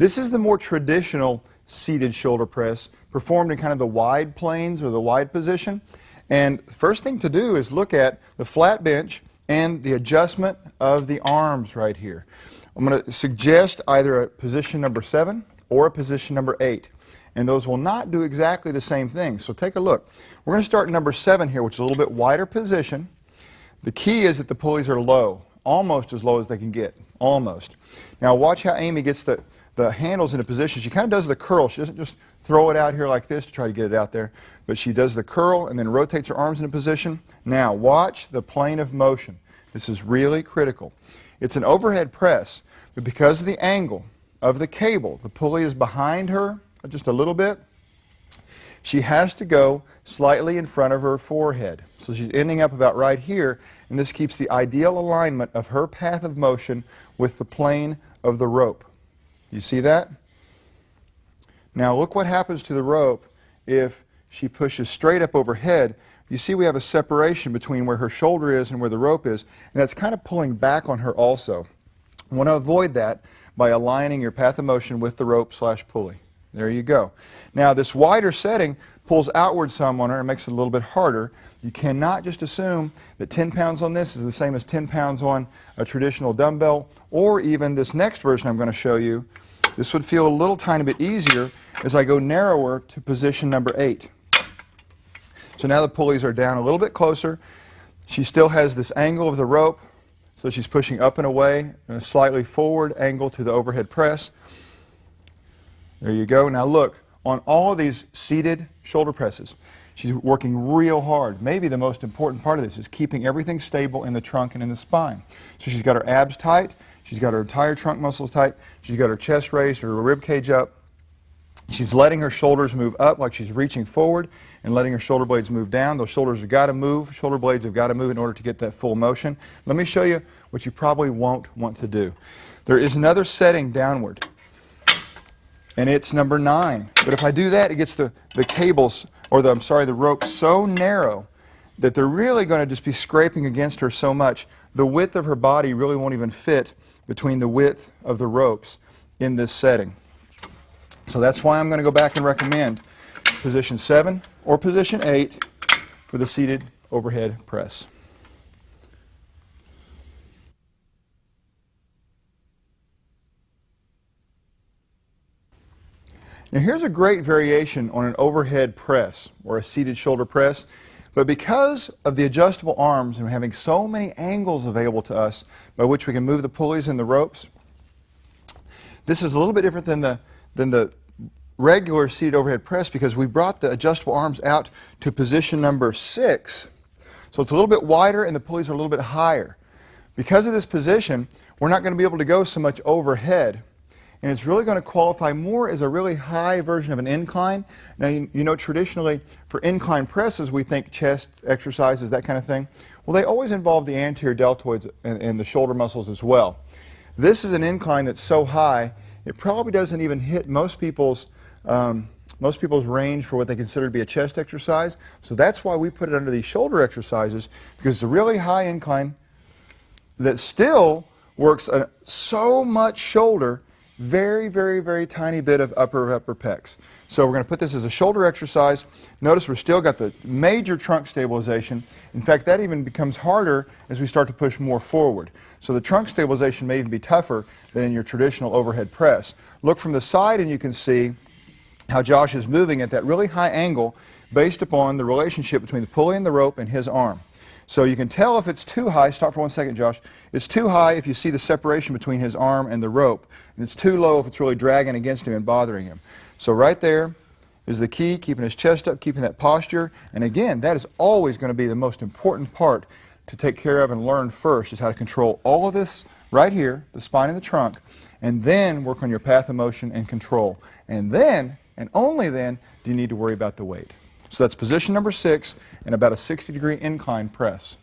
This is the more traditional seated shoulder press, performed in kind of the wide planes or the wide position. And the first thing to do is look at the flat bench and the adjustment of the arms right here. I'm going to suggest either a position number 7 or a position number 8. And those will not do exactly the same thing. So take a look. We're going to start number 7 here, which is a little bit wider position. The key is that the pulleys are low, almost as low as they can get, almost. Now watch how Amy gets the handles into position. She kind of does the curl. She doesn't just throw it out here like this to try to get it out there, but she does the curl and then rotates her arms into position. Now watch the plane of motion. This is really critical. It's an overhead press, but because of the angle of the cable, the pulley is behind her just a little bit. She has to go slightly in front of her forehead. So she's ending up about right here, and this keeps the ideal alignment of her path of motion with the plane of the rope. You see that? Now look what happens to the rope if she pushes straight up overhead. You see we have a separation between where her shoulder is and where the rope is, and that's kind of pulling back on her also. You want to avoid that by aligning your path of motion with the rope / pulley. There you go. Now this wider setting pulls outward some on her and makes it a little bit harder. You cannot just assume that 10 pounds on this is the same as 10 pounds on a traditional dumbbell, or even this next version I'm going to show you. This would feel a little tiny bit easier as I go narrower to position number 8. So now the pulleys are down a little bit closer. She still has this angle of the rope, so she's pushing up and away, and a slightly forward angle to the overhead press. There you go. Now look, on all of these seated shoulder presses, she's working real hard. Maybe the most important part of this is keeping everything stable in the trunk and in the spine. So she's got her abs tight, she's got her entire trunk muscles tight, she's got her chest raised, her rib cage up. She's letting her shoulders move up like she's reaching forward and letting her shoulder blades move down. Those shoulders have got to move, shoulder blades have got to move in order to get that full motion. Let me show you what you probably won't want to do. There is another setting downward, and it's number 9. But if I do that, it gets the cables, or the rope so narrow that they're really going to just be scraping against her so much. The width of her body really won't even fit between the width of the ropes in this setting. So that's why I'm going to go back and recommend position 7 or position 8 for the seated overhead press. Now here's a great variation on an overhead press or a seated shoulder press, but because of the adjustable arms and having so many angles available to us by which we can move the pulleys and the ropes, this is a little bit different than the regular seated overhead press because we brought the adjustable arms out to position number 6. So it's a little bit wider and the pulleys are a little bit higher. Because of this position, we're not going to be able to go so much overhead, and it's really going to qualify more as a really high version of an incline. Now you know traditionally for incline presses we think chest exercises, that kind of thing. Well, they always involve the anterior deltoids and the shoulder muscles as well. This is an incline that's so high it probably doesn't even hit most people's range for what they consider to be a chest exercise. So that's why we put it under these shoulder exercises, because it's a really high incline that still works so much shoulder, very, very, very tiny bit of upper pecs. So we're going to put this as a shoulder exercise. Notice we've still got the major trunk stabilization. In fact, that even becomes harder as we start to push more forward. So the trunk stabilization may even be tougher than in your traditional overhead press. Look from the side and you can see how Josh is moving at that really high angle based upon the relationship between the pulley and the rope and his arm. So you can tell if it's too high. Stop for 1 second, Josh. It's too high if you see the separation between his arm and the rope, and it's too low if it's really dragging against him and bothering him. So right there is the key, keeping his chest up, keeping that posture. And again, that is always going to be the most important part to take care of and learn first, is how to control all of this right here, the spine and the trunk, and then work on your path of motion and control. And then, and only then, do you need to worry about the weight. So that's position number 6 and about a 60-degree incline press.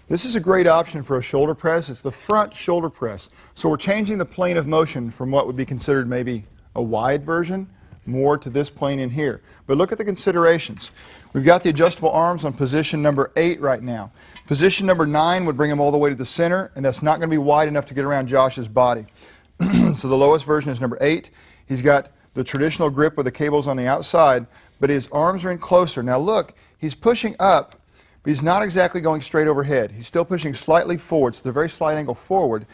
This is a great option for a shoulder press. It's the front shoulder press. So we're changing the plane of motion from what would be considered maybe a wide version more to this plane in here. But look at the considerations. We've got the adjustable arms on position number 8 right now. Position number 9 would bring him all the way to the center, and that's not going to be wide enough to get around Josh's body. So the lowest version is number 8. He's got the traditional grip with the cables on the outside, but his arms are in closer. Now look, he's pushing up, but he's not exactly going straight overhead. He's still pushing slightly forward, so it's a very slight angle forward.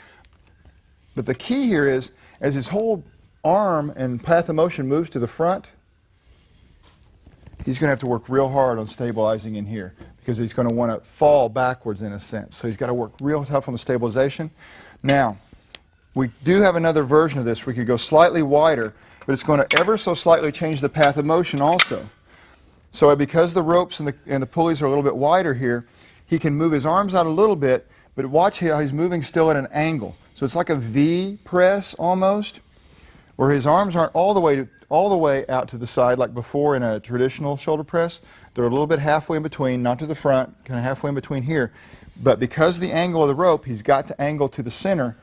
But the key here is, as his whole arm and path of motion moves to the front, he's going to have to work real hard on stabilizing in here because he's going to want to fall backwards in a sense. So he's got to work real tough on the stabilization. Now, we do have another version of this. We could go slightly wider, but it's going to ever so slightly change the path of motion also. So because the ropes and the pulleys are a little bit wider here, he can move his arms out a little bit, but watch how he's moving still at an angle. So it's like a V press almost, where his arms aren't all the way out to the side like before in a traditional shoulder press. They're a little bit halfway in between, not to the front, kind of halfway in between here. But because of the angle of the rope, he's got to angle to the center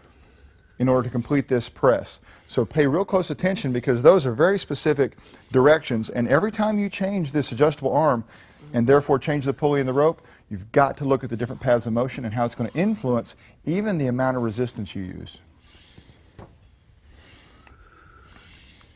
in order to complete this press. So pay real close attention because those are very specific directions, and every time you change this adjustable arm and therefore change the pulley and the rope, you've got to look at the different paths of motion and how it's going to influence even the amount of resistance you use.